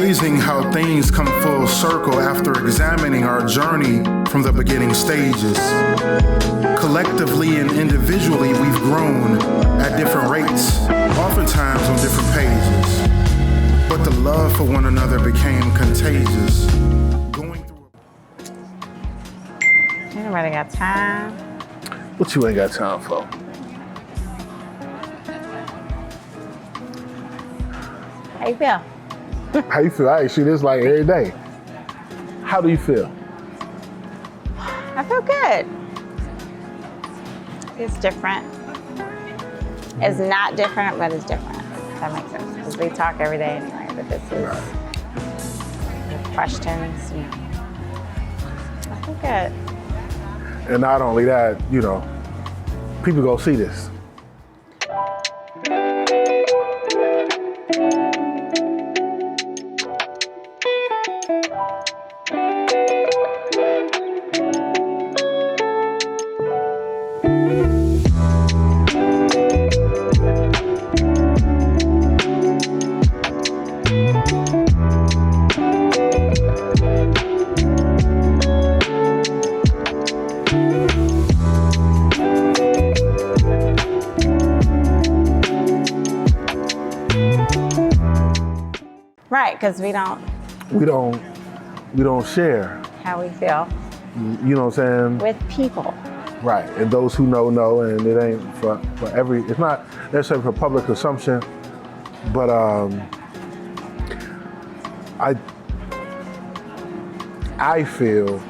amazing how things come full circle after examining our journey from the beginning stages. Collectively and individually, we've grown at different rates, oftentimes on different pages. But the love for one another became contagious. Anybody got time? What you ain't got time for? How you feel? How you feel? I ask you this like every day. How do you feel? I feel good. It's different. It's not different, but it's different. If that makes sense. Because we talk every day anyway, but this is the questions, you know. I feel good. And not only that, you know, people go see this. Right, because we don't share how we feel. You know what I'm saying? With people. Right, and those who know, and it ain't for it's not necessarily for public consumption, but I feel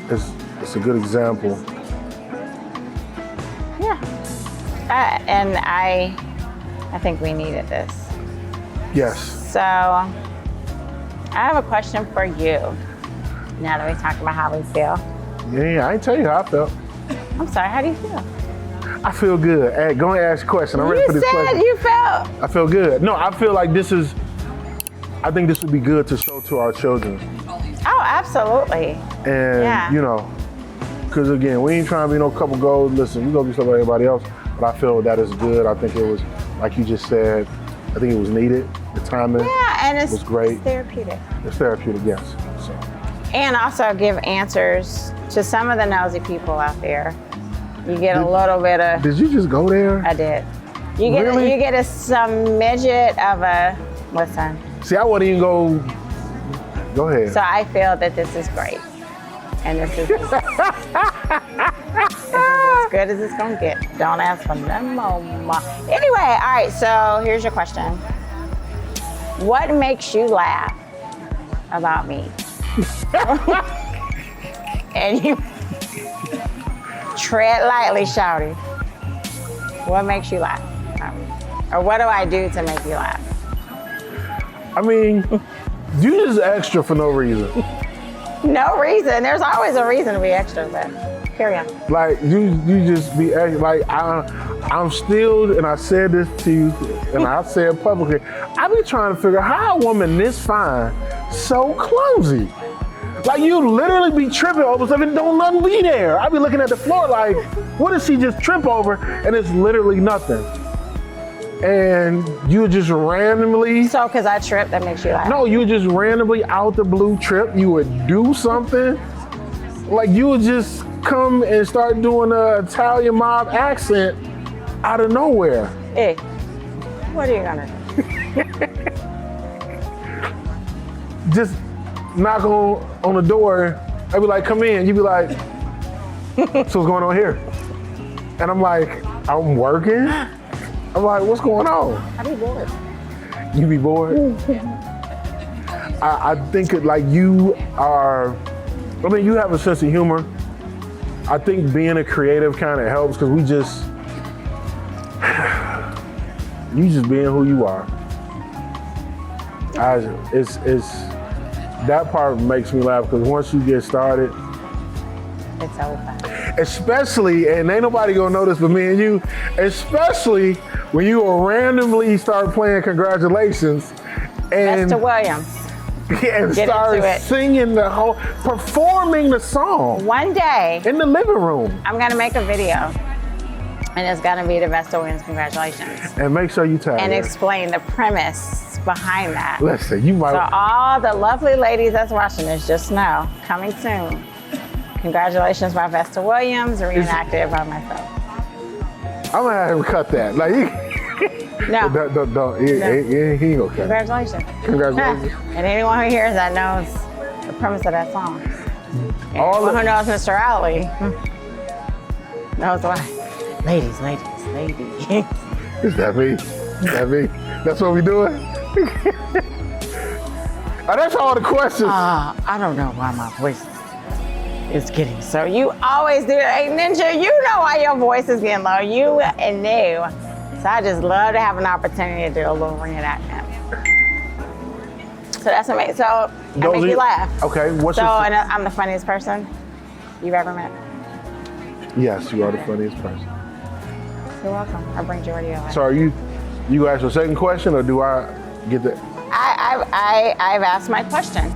it's a good example. Yeah, and I think we needed this. Yes. So I have a question for you. Now that we talked about how we feel. Yeah, I ain't tell you how I felt. I'm sorry, how do you feel? I feel good. Hey, go ahead and ask a question. I'm ready for this question. You said you felt. I feel good. No, I feel like I think this would be good to show to our children. Oh, absolutely. And, you know, because again, we ain't trying to be no couple goals. Listen, you go be something like everybody else, but I feel that is good. I think it was, like you just said, I think it was needed. The timing was great. It's therapeutic. It's therapeutic, yes. So. And also give answers to some of the nosy people out there. You get a little bit of. Did you just go there? I did. You get really? You get a smidget of a listen. See, I wouldn't even go. Go ahead. So I feel that this is great, and this is as good as it's gonna get. Don't ask for no more. Anyway, all right. So here's your question. What makes you laugh about me? And you tread lightly, shouty. What makes you laugh? Or what do I do to make you laugh? I mean, you just extra for no reason. No reason. There's always a reason to be extra, but carry on. Like you just be like I'm still, and I said this to you, and I said publicly. I be trying to figure out how a woman this fine, so clumsy. Like you literally be tripping over stuff and don't nothing be there. I be looking at the floor like, what did she just trip over? And it's literally nothing. And you just randomly. So, because I tripped, that makes you laugh? No, you just randomly out the blue trip. You would do something. Like you would just come and start doing an Italian mob accent out of nowhere. Hey, what are you gonna do? Just knock on the door. I'd be like, come in. You'd be like, so what's going on here? And I'm like, I'm working. I'm like, what's going on? I be bored. You be bored? I think like you are, I mean, you have a sense of humor. I think being a creative kind of helps because you just being who you are. That part makes me laugh because once you get started, it's over. Especially, and ain't nobody gonna notice but me and you, especially when you will randomly start playing Congratulations and Mr. Williams. And start singing performing the song. One day. In the living room. I'm gonna make a video And it's gonna be the Vesta wins, congratulations. And make sure you tag And her. explain the premise behind that. Listen, you might. So all the lovely ladies that's watching this, just know, coming soon. Congratulations by Vesta Williams, reenacted by myself. I'm gonna have him cut that. Like, No. don't. He ain't gonna cut. Congratulations. Congratulations. And anyone who hears that knows the premise of that song. And All anyone of- who knows Mr. Alley knows why. Ladies. Is that me? That's what we doing? That's all the questions. I don't know why my voice is getting so. You always do it. Hey, Ninja, you know why your voice is getting low. You knew. So I just love to have an opportunity to do a little reenactment. So that's amazing. So I make you laugh. Okay, So and I'm the funniest person you've ever met. Yes, you are the funniest person. You're welcome. I bring joy to your life. So are you ask your second question, or do I get that? I've asked my question.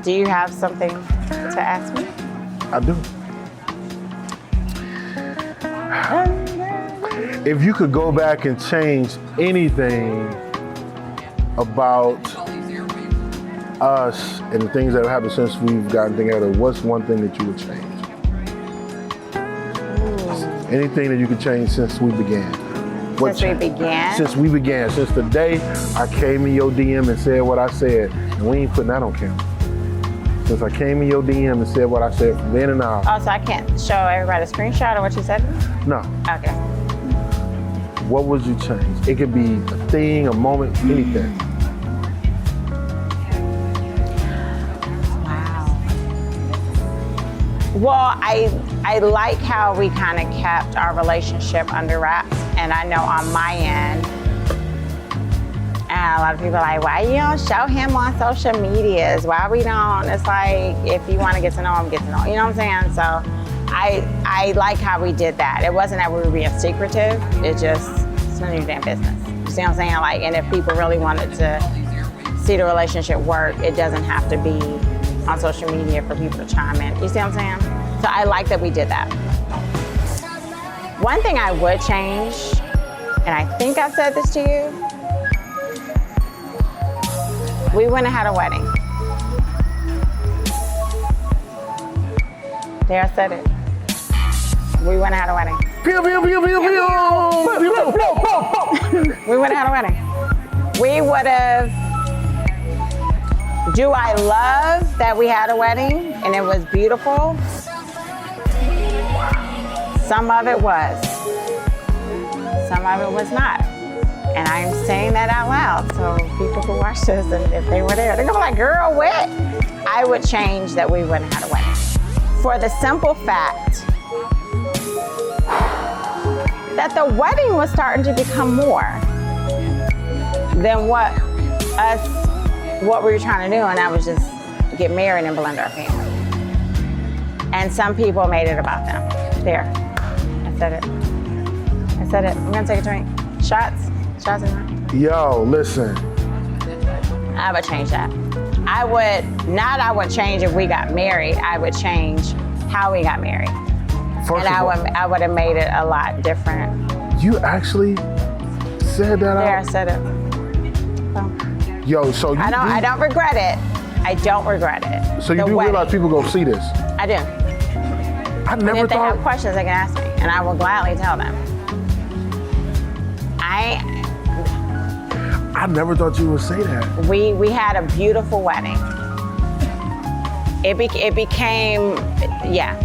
Do you have something to ask me? I do. If you could go back and change anything about us and the things that have happened since we've gotten together, what's one thing that you would change? Anything that you could change since we began. Since we began? Since we began. Since the day I came in your DM and said what I said, and we ain't putting that on camera. Since I came in your DM and said what I said from then and now. Oh, so I can't show everybody a screenshot of what you said? No. Okay. What would you change? It could be a thing, a moment, anything. Wow. Well, I like how we kind of kept our relationship under wraps. And I know on my end, and a lot of people are like, why you don't show him on social medias? Why we don't? It's like, if you want to get to know him, get to know him. You know what I'm saying? So I like how we did that. It wasn't that we were being secretive. It's none of your damn business. You see what I'm saying? Like, and if people really wanted to see the relationship work, it doesn't have to be on social media for people to chime in. You see what I'm saying? So I like that we did that. One thing I would change, and I think I've said this to you, we went and had a wedding. There, I said it. We went and had a wedding. Pew, pew, pew, pew, pew. We went and had a wedding. We would have. Do I love that we had a wedding and it was beautiful? Some of it was. Some of it was not. And I'm saying that out loud, so people who watch this, and if they were there, they're gonna be like, girl, what? I would change that we went and had a wedding. For the simple fact that the wedding was starting to become more than what we were trying to do, and that was just get married and blend our family. And some people made it about them. There, I said it. I'm gonna take a drink. Shots in there. Yo, listen. I would change that. I would change if we got married. I would change how we got married. I would have made it a lot different. You actually said that There, I out? said it. So, Yo, so you I don't regret it. I don't regret it. So you do realize people go see this? I do. I And never if they thought. have questions, they can ask me, and I will gladly tell them. I never thought you would say that. We had a beautiful wedding. It became, yeah.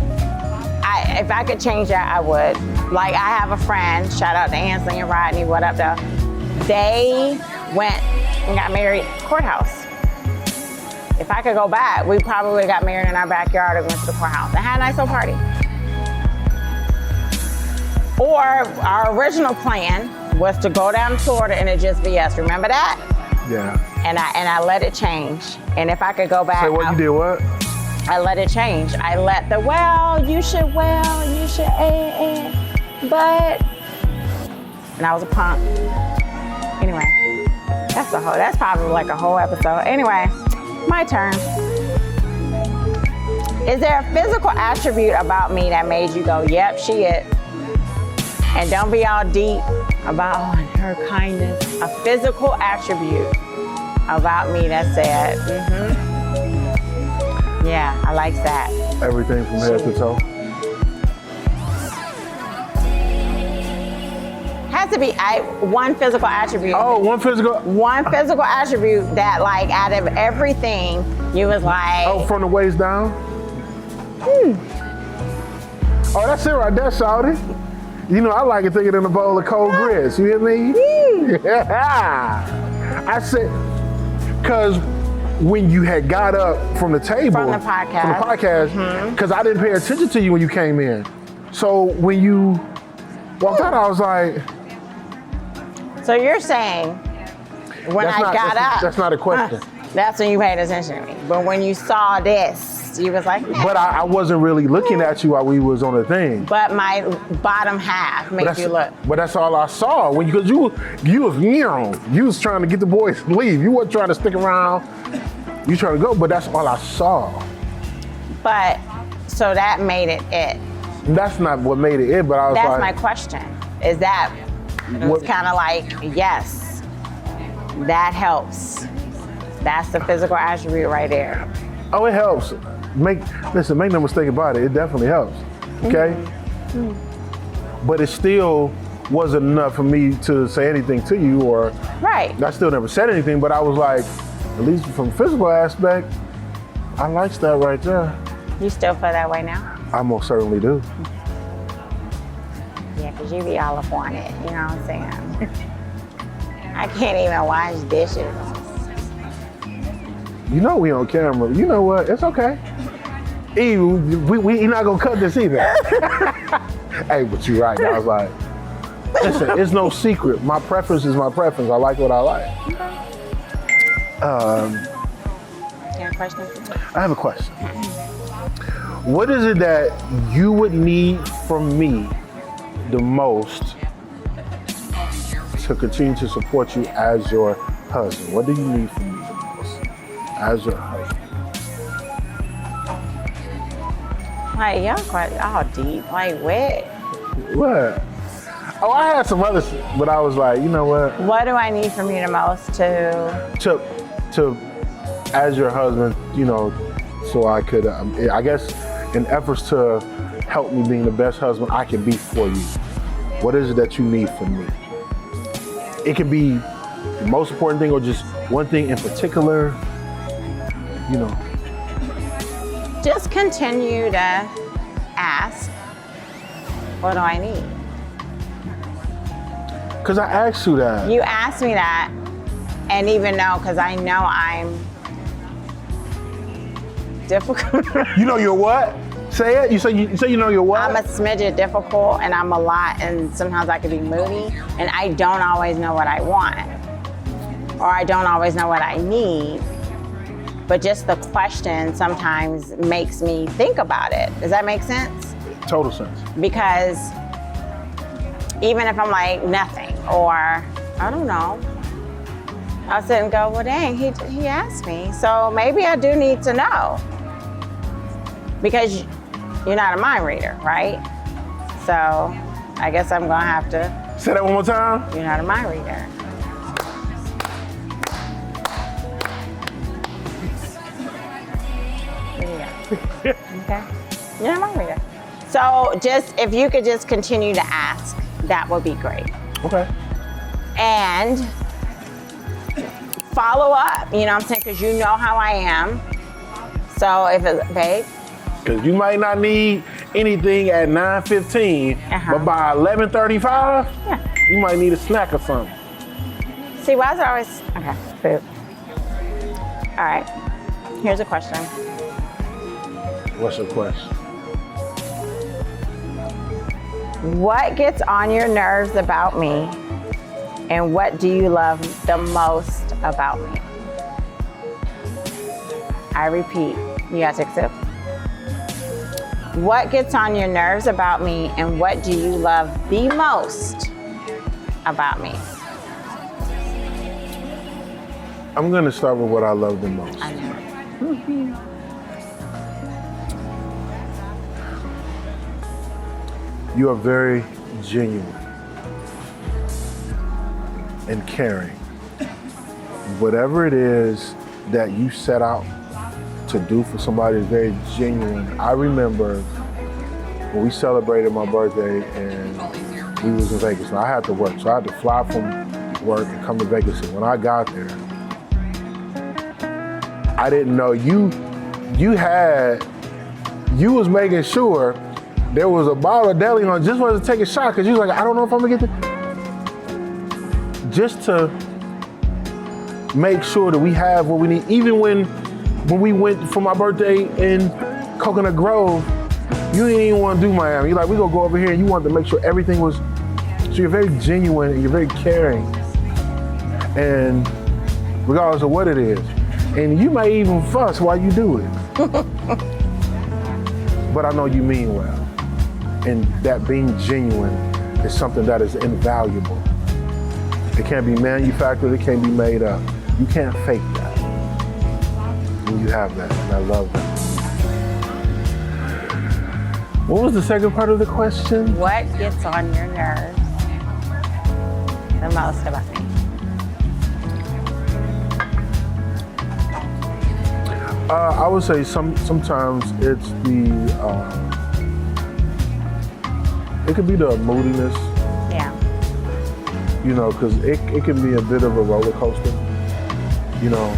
If I could change that, I would. Like, I have a friend, shout out to Ansley and Rodney, what up though? They went and got married courthouse. If I could go back, we probably would have got married in our backyard or went to the courthouse and had a nice little party. Or our original plan was to go down to Florida and it just be us. Remember that? Yeah. And I let it change. And if I could go back, Say what you did, what? I let it change. I let the you should, but, and I was a punk. Anyway, that's probably like a whole episode. Anyway, my turn. Is there a physical attribute about me that made you go, yep, she it? And don't be all deep about her kindness. A physical attribute about me that said, yeah, I like that. Everything from head to toe. Has to be one physical attribute. Oh, one physical attribute that, like, out of everything, you was like. Oh, from the waist down? Oh, that's it right there, shawty. You know, I like it thinking in a bowl of cold grits. You hear me? Yeah. I said, because when you had got up from the table. From the podcast. Because I didn't pay attention to you when you came in. So when you walked out, I was like. So you're saying when I got up. That's not a question. That's when you paid attention to me. But when you saw this, you was like, But I wasn't really looking at you while we was on the thing. But my bottom half made you look. But that's all I saw. Because you was trying to get the boys to leave. You weren't trying to stick around. You trying to go, but that's all I saw. But, so that made it. That's not what made it, but I was That's my question. Is that, it's kind of like, yes, that helps. That's the physical attribute right there. Oh, it helps. Make no mistake about it. It definitely helps. Okay? But it still wasn't enough for me to say anything to you, or right. I still never said anything, but I was like, at least from physical aspect, I like that right there. You still feel that way now? I most certainly do. Yeah, because you be all up on it, you know what I'm saying? I can't even wash dishes. You know we on camera. You know what? It's okay. We not gonna cut this either. Hey, but you're right. I was like, listen, it's no secret. My preference is my preference. I like what I like. You have a question? I have a question. What is it that you would need from me the most to continue to support you as your husband? What do you need from me the most as your husband? Like, y'all quite all deep. Like, what? What? Oh, I had some other shit, but I was like, you know what? What do I need from you the most to as your husband, you know, so I could, I guess, in efforts to help me being the best husband I can be for you. What is it that you need from me? It could be the most important thing or just one thing in particular, you know. just continue to ask, what do I need? Because I asked you that. You asked me that, and even though, because I know I'm difficult. You know you're what? Say it. You say you know you're what? I'm a smidget difficult, and I'm a lot, and sometimes I can be moody, and I don't always know what I want, or I don't always know what I need. But just the question sometimes makes me think about it. Does that make sense? Total sense. Because even if I'm like nothing, or I don't know, I'll sit and go, well, dang, he asked me. So maybe I do need to know. Because you're not a mind reader, right? So I guess I'm gonna have to. Say that one more time. You're not a mind reader. There you go. Okay. You're not a mind reader. So just, if you could just continue to ask, that would be great. Okay. And follow up, you know what I'm saying? Because you know how I am. So if it's, babe. Because you might not need anything at 9:15, but by 11:35, you might need a snack or something. See, why is it always, okay, food. All right, here's a question. What's your question? What gets on your nerves about me, and what do you love the most about me? I repeat, you gotta take a sip. What gets on your nerves about me, and what do you love the most about me? I'm gonna start with what I love the most. I know. You are very genuine. and caring. Whatever it is that you set out to do for somebody is very genuine. I remember when we celebrated my birthday and we was in Vegas. And I had to work, so I had to fly from work and come to Vegas. And when I got there, I didn't know you was making sure there was a bottle of deli on just wanted to take a shot because you was like, I don't know if I'm gonna get just to make sure that we have what we need. Even when we went for my birthday in Coconut Grove, you didn't even want to do Miami. You're like, we gonna go over here, and you wanted to make sure everything was. So you're very genuine and you're very caring, and regardless of what it is, and you may even fuss while you do it. But I know you mean well, and that being genuine is something that is invaluable. It can't be manufactured, it can't be made up. You can't fake that. And you have that, and I love that. What was the second part of the question? What gets on your nerves the most about me? I would say sometimes it's it could be the moodiness. Yeah. You know, because it can be a bit of a roller coaster, you know.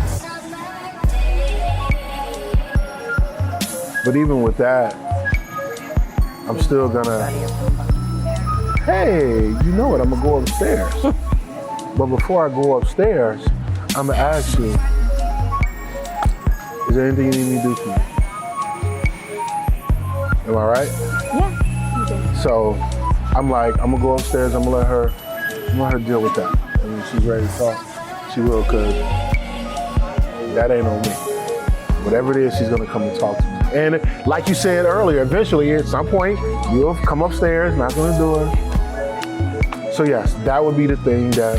But even with that, I'm still gonna, hey, you know what, I'm gonna go upstairs. But before I go upstairs, I'm gonna ask you, is there anything you need me to do for you? Am I right? Yeah, you do. So I'm gonna go upstairs, I'm gonna let her deal with that. And when she's ready to talk, she will, because that ain't on me. Whatever it is, she's gonna come and talk to me. And like you said earlier, eventually at some point, you'll come upstairs, knock on the door. So yes, that would be the thing that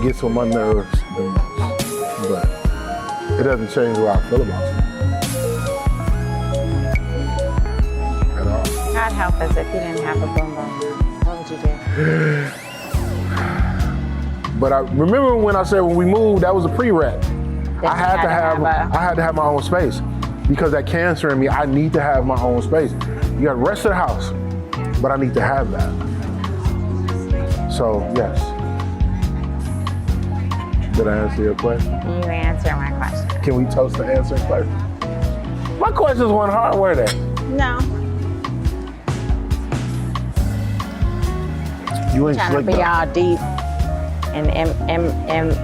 gets on my nerves the most. But it doesn't change the way I feel about you. At all. God help us if you didn't have a boom boom. What would you do? But I remember when I said when we moved, that was a pre-rec. I had to have my own space, because that cancer in me, I need to have my own space. You got the rest of the house, but I need to have that. So yes. Did I answer your question? You answer my question. Can we toast the answering question? My questions weren't hard, were they? No. You ain't Trying to slick be though. all deep and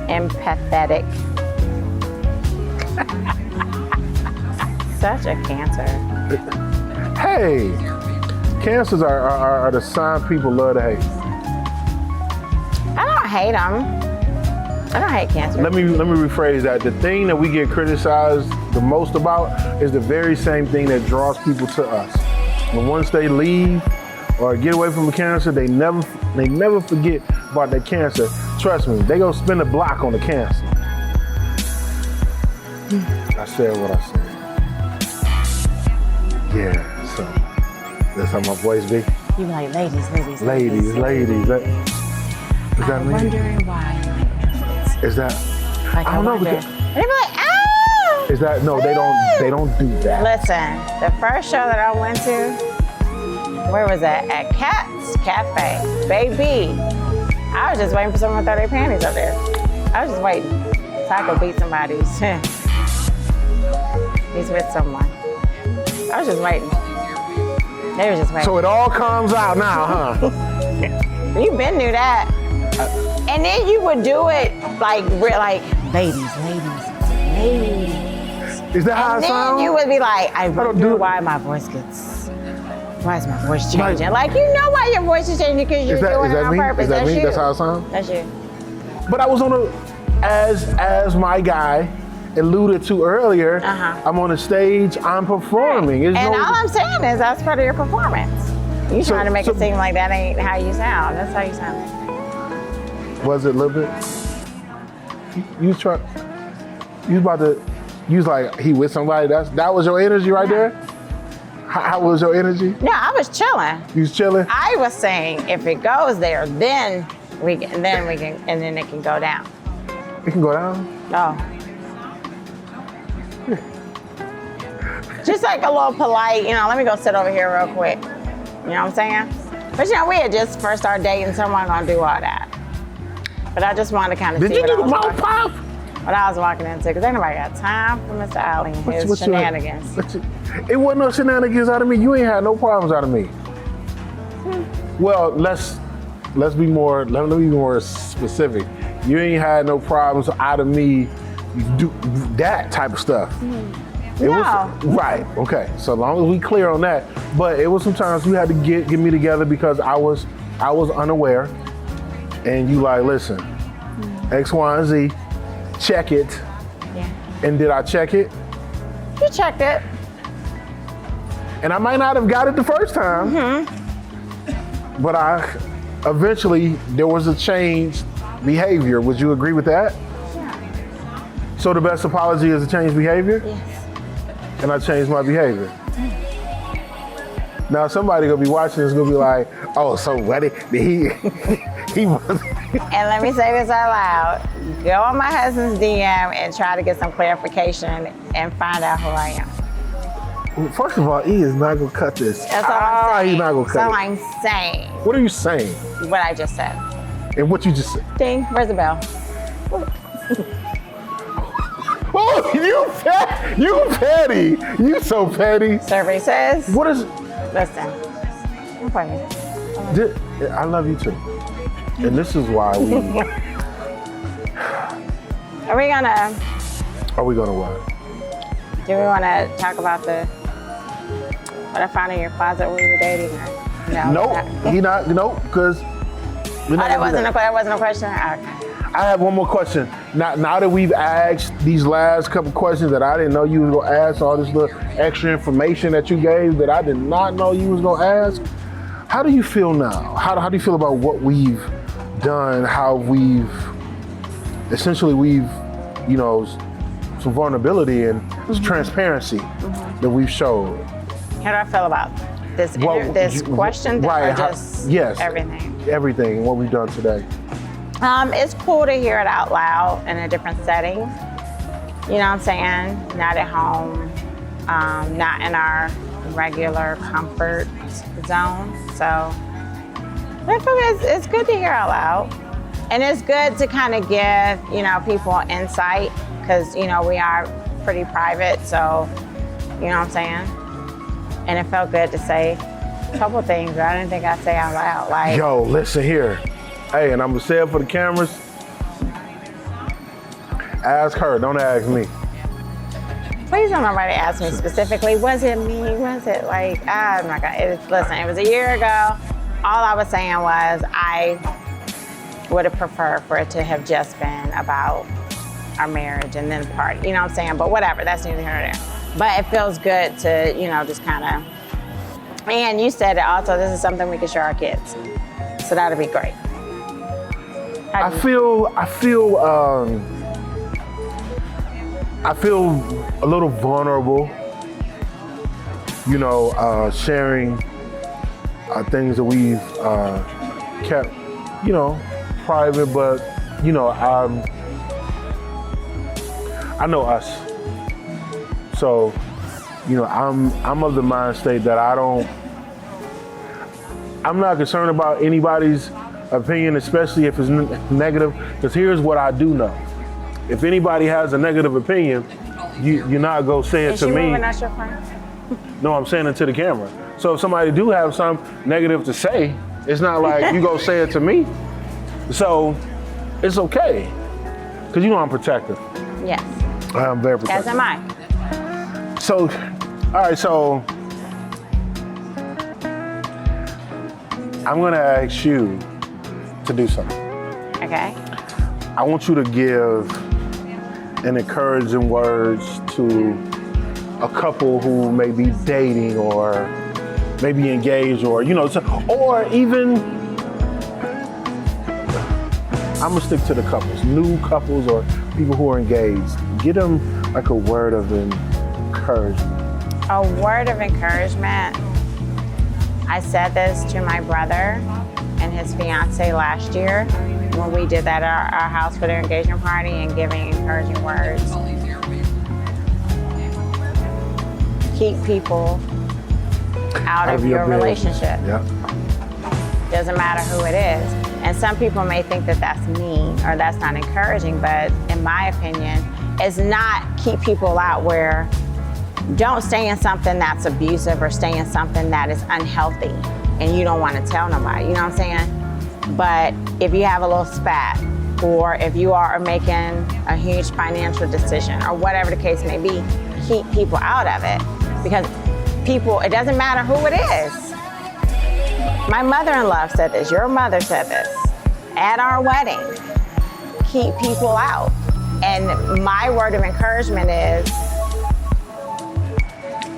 empathetic. Such a Cancer. Hey, cancers are the sign people love to hate. I don't hate them. I don't hate Cancer. Let me rephrase that. The thing that we get criticized the most about is the very same thing that draws people to us. When once they leave or get away from the cancer, they never forget about their cancer. Trust me, they gonna spend a block on the cancer. I said what I said. Yeah, so that's how my voice be. You be like, ladies. Is that I'm me? wondering why. Is that? Like, I don't know. wonder. Because, And they be like, ah! is that no? They don't do that. Listen, the first show that I went to, where was that? At Cat's Cafe. Baby, I was just waiting for someone to throw their panties up there. I was just waiting so I could beat somebody. He's with someone. I was just waiting. They were just waiting. So it all comes out now, huh? You been knew that. And then you would do it like ladies. Is that how And it then sounds? you would be like, I don't do wonder it. why is my voice changing? Like, you know why your voice is changing, because you're doing it on me? purpose. Is that That's me? you. That's how it sounds? That's you. But I was on as my guy alluded to earlier, I'm on the stage, I'm performing. And all I'm saying is that's part of your performance. You trying to make it seem like that ain't how you sound. That's how you sound. Was it a little bit? You was like, he with somebody, that was your energy right there? How was your energy? No, I was chilling. You was chilling? I was saying if it goes there, then and then it can go down. It can go down? Oh. Just like a little polite, let me go sit over here real quick. You know what I'm saying? But we had just first started dating, so I'm not gonna do all that. But I just wanted to kind of see Did you do the mouth pop? what I was walking into, because ain't nobody got time for Mr. Alley and his shenanigans. It wasn't no shenanigans out of me. You ain't had no problems out of me. Well, let's be more specific. You ain't had no problems out of me. Do that type of stuff. It was right. Okay. So long as we clear on that. But it was sometimes you had to get me together because I was unaware, and you like, listen, X, Y, and Z, check it. Yeah. And did I check it? You checked it. And I might not have got it the first time, but eventually there was a changed behavior. Would you agree with that? Yeah. So the best apology is a changed behavior? Yes. And I changed my behavior. Now somebody gonna be watching this gonna be like, oh, so what he was. And let me say this out loud. Go on my husband's DM and try to get some clarification and find out who I am. First of all, he is not gonna cut this. That's all I'm saying. He's not gonna cut So it. I'm saying What are you saying? what I just said. And what you just said? Ding, where's the bell? Oh, you petty. You so petty. Survey says, What is? listen, don't play me. I love you too. And this is why we. Are we gonna what? Do we want to talk about what I found in your closet when we were dating? Or no? Nope, because. That wasn't a question? Okay. I have one more question. Now that we've asked these last couple questions that I didn't know you was gonna ask, all this little extra information that you gave that I did not know you was gonna ask, how do you feel now? How do you feel about what we've done, how we've some vulnerability and transparency that we've showed? How do I feel about this question or just everything? Everything, what we've done today. It's cool to hear it out loud in a different setting. You know what I'm saying? Not at home, not in our regular comfort zone. So I feel it's good to hear out loud. And it's good to kind of give, people insight because, we are pretty private. So, you know what I'm saying? And it felt good to say a couple things that I didn't think I'd say out loud. Like, yo, listen here. Hey, and I'm gonna say it for the cameras. Ask her, don't ask me. Please don't nobody ask me specifically, was it me? Was it like, oh my God. Listen, it was a year ago. All I was saying was I would have preferred for it to have just been about our marriage and then the party. You know what I'm saying? But whatever, that's neither here nor there. But it feels good to, just kind of, and you said it also, this is something we can show our kids. So that'd be great. I feel a little vulnerable, sharing things that we've kept, private, but, I know us. So, I'm of the mind state that I'm not concerned about anybody's opinion, especially if it's negative, because here's what I do know. If anybody has a negative opinion, you're not going to say it to me. Moving out your front? No, I'm saying it to the camera. So if somebody do have something negative to say, it's not like you go say it to me. So it's okay, because I'm protective. Yes. I'm very protective. As am I. So, all right, so I'm gonna ask you to do something. Okay. I want you to give an encouraging words to a couple who may be dating or maybe engaged or, or even, I'm gonna stick to the couples, new couples or people who are engaged. Give them like a word of encouragement. A word of encouragement. I said this to my brother, and his fiance last year when we did that at our house for their engagement party and giving encouraging words. Keep people out of your relationship. Yeah. Doesn't matter who it is. And some people may think that that's mean or that's not encouraging, but in my opinion, it's not keep people out where don't stay in something that's abusive or stay in something that is unhealthy and you don't want to tell nobody, you know what I'm saying? But if you have a little spat or if you are making a huge financial decision or whatever the case may be, keep people out of it because people, it doesn't matter who it is. My mother-in-law said this, your mother said this at our wedding. Keep people out. And my word of encouragement is,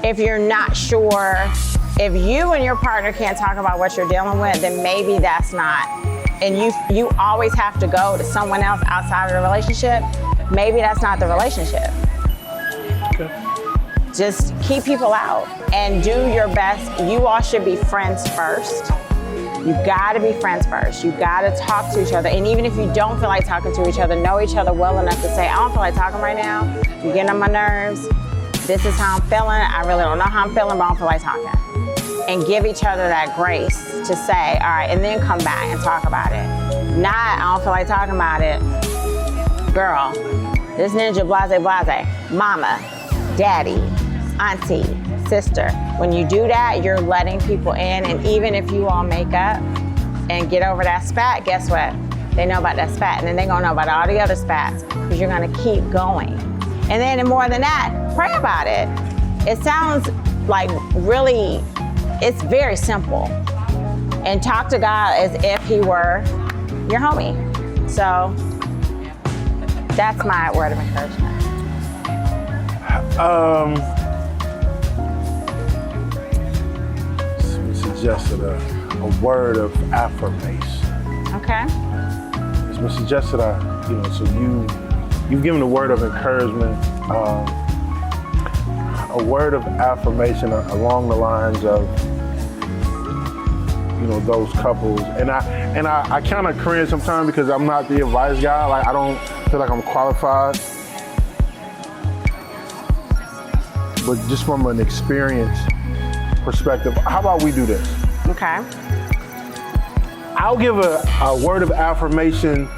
if you're not sure, if you and your partner can't talk about what you're dealing with, then maybe that's not, and you always have to go to someone else outside of the relationship, maybe that's not the relationship. Okay. Just keep people out and do your best. You all should be friends first. You gotta be friends first. You gotta talk to each other. And even if you don't feel like talking to each other, know each other well enough to say, I don't feel like talking right now. You're getting on my nerves. This is how I'm feeling. I really don't know how I'm feeling, but I don't feel like talking. And give each other that grace to say, all right, and then come back and talk about it. Not, I don't feel like talking about it. Girl, this ninja blase, mama, daddy, auntie, sister. When you do that, you're letting people in, and even if you all make up and get over that spat, guess what? They know about that spat, and then they're gonna know about all the other spats, because you're gonna keep going. And then more than that, pray about it. It sounds like really, it's very simple. And talk to God as if he were your homie. So that's my word of encouragement. Suggested a word of affirmation. Okay. It's been suggested, so you've given a word of encouragement, a word of affirmation along the lines of, those couples. And I kind of cringe sometimes because I'm not the advice guy. Like, I don't feel like I'm qualified. But just from an experience perspective, how about we do this? Okay. I'll give a word of affirmation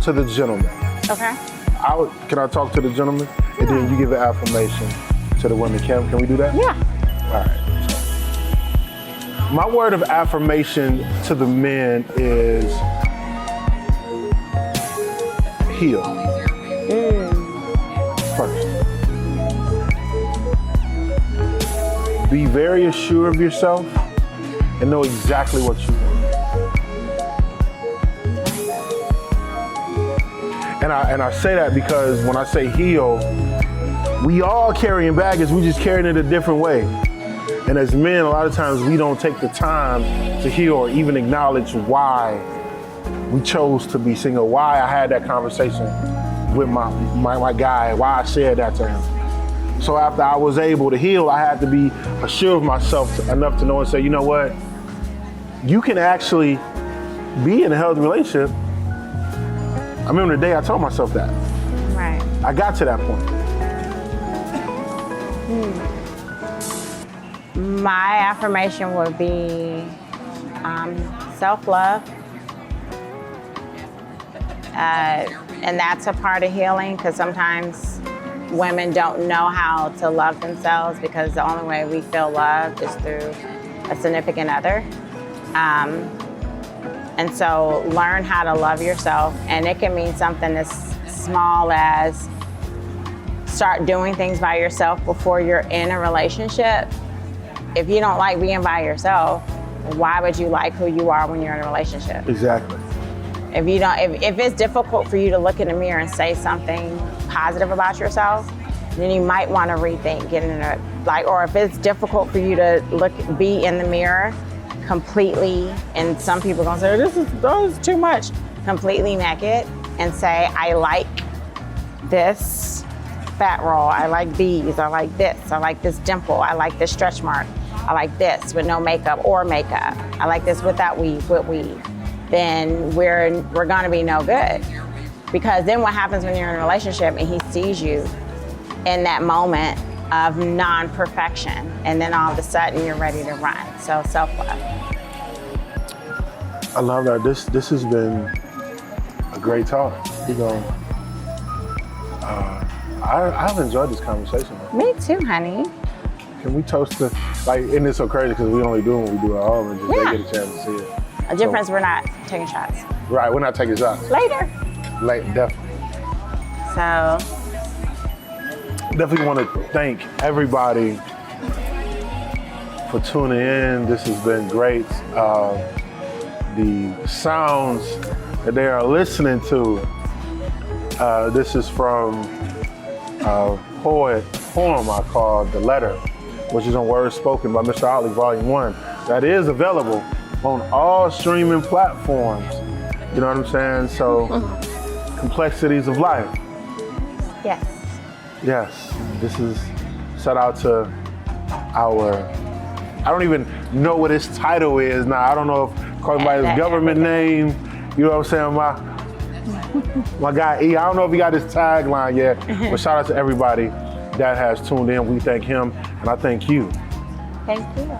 to the gentleman. Okay. Can I talk to the gentleman? And then you give an affirmation to the women. Can we do that? Yeah. All right. So, my word of affirmation to the men is heal. First. Be very assured of yourself and know exactly what you want. And I say that because when I say heal, we all carrying baggage, we just carrying it a different way. And as men, a lot of times we don't take the time to heal or even acknowledge why we chose to be single, why I had that conversation with my guy, why I said that to him. So after I was able to heal, I had to be assured of myself enough to know and say, you know what? You can actually be in a healthy relationship. I remember the day I told myself that. Right. I got to that point. My affirmation would be self-love. And that's a part of healing, because sometimes women don't know how to love themselves because the only way we feel loved is through a significant other. And so learn how to love yourself, and it can mean something as small as start doing things by yourself before you're in a relationship. If you don't like being by yourself, why would you like who you are when you're in a relationship? Exactly. If it's difficult for you to look in the mirror and say something positive about yourself, then you might want to rethink getting in or if it's difficult for you to be in the mirror completely, and some people are gonna say, this is too much, completely naked, and say, I like this fat roll, I like these, I like this, I like this dimple, I like this stretch mark, I like this with no makeup or makeup, I like this without weave, with weave. then we're gonna be no good. Because then what happens when you're in a relationship and he sees you in that moment of non-perfection, and then all of a sudden you're ready to run. So self-love. I love that. This has been a great talk. I've enjoyed this conversation. Me too, honey. Can we toast to, and it's so crazy because we only do it when we do it at home and just they get a chance to see it. The difference, we're not taking shots. Right, we're not taking shots. Later. Definitely. So. Definitely want to thank everybody for tuning in. This has been great. The sounds that they are listening to, this is from a poem I called The Letter, which is on Words Spoken by Mr. Otley, Volume 1. That is available on all streaming platforms. You know what I'm saying? So, Complexities of Life. Yes. Yes, this is shout out to our, I don't even know what his title is now. I don't know if calling by his government name, you know what I'm saying? My guy E, I don't know if he got his tagline yet, but shout out to everybody that has tuned in. We thank him, and I thank you. Thank you.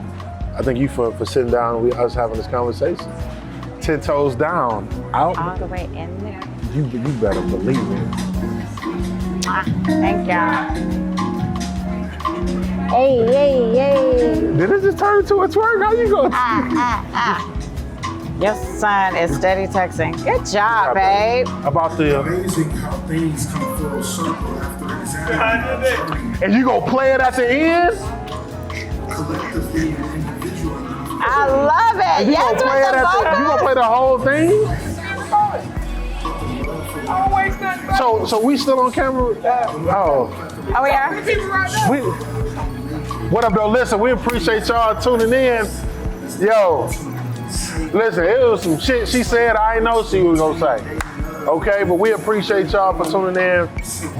I thank you for sitting down with us having this conversation. 10 toes down, out. All the way in there. You better believe it. Thank y'all. Hey. Did it just turn into a twerk? How you going? Your son is steady texting. Good job, babe. About the Amazing how things come full circle after examining. and you gonna play it at the end? Collectively and individually. I love it. You Yes, gonna play with it the at the, you gonna play the whole thing? So we still on camera? Oh. Oh, we are? What up though? Listen, we appreciate y'all tuning in. Yo, listen, it was some shit she said I ain't know she was gonna say. Okay, but we appreciate y'all for tuning in.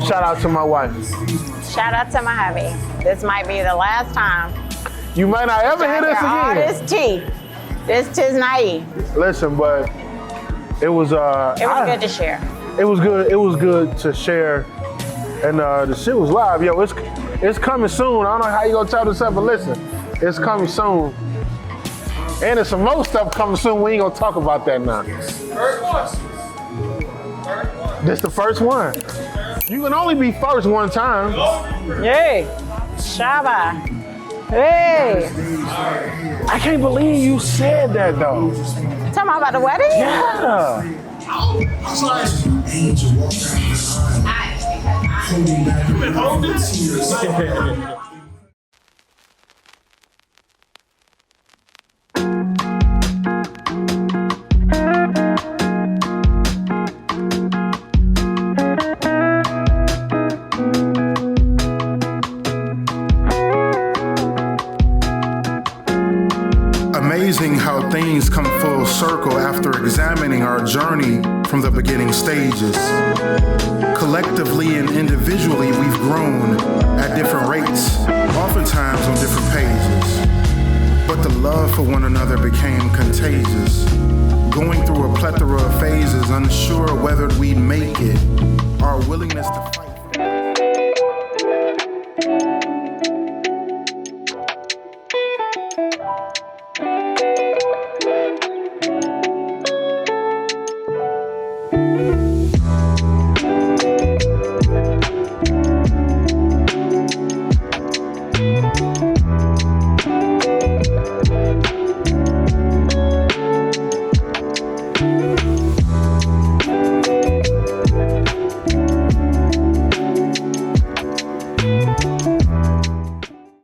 Shout out to my wife. Shout out to my hubby. This might be the last time. You might not ever hear this All again. this tea. This tis naive. Listen, but it was good to share. It was good to share, and the shit was live. Yo, it's coming soon. I don't know how you gonna tell this up, but listen, it's coming soon. And there's some more stuff coming soon. We ain't gonna talk about that now. First one. This the first one. You can only be first one time. Yay. Shaba. Hey. I can't believe you said that though. Talking about the wedding? Yeah. Angels walk down the holding back tears. Amazing how things come full circle after examining our journey from the beginning stages. Collectively and individually, we've grown at different rates, oftentimes on different pages. But the love for one another became contagious. Going through a plethora of phases, unsure whether we'd make it, our willingness to fight.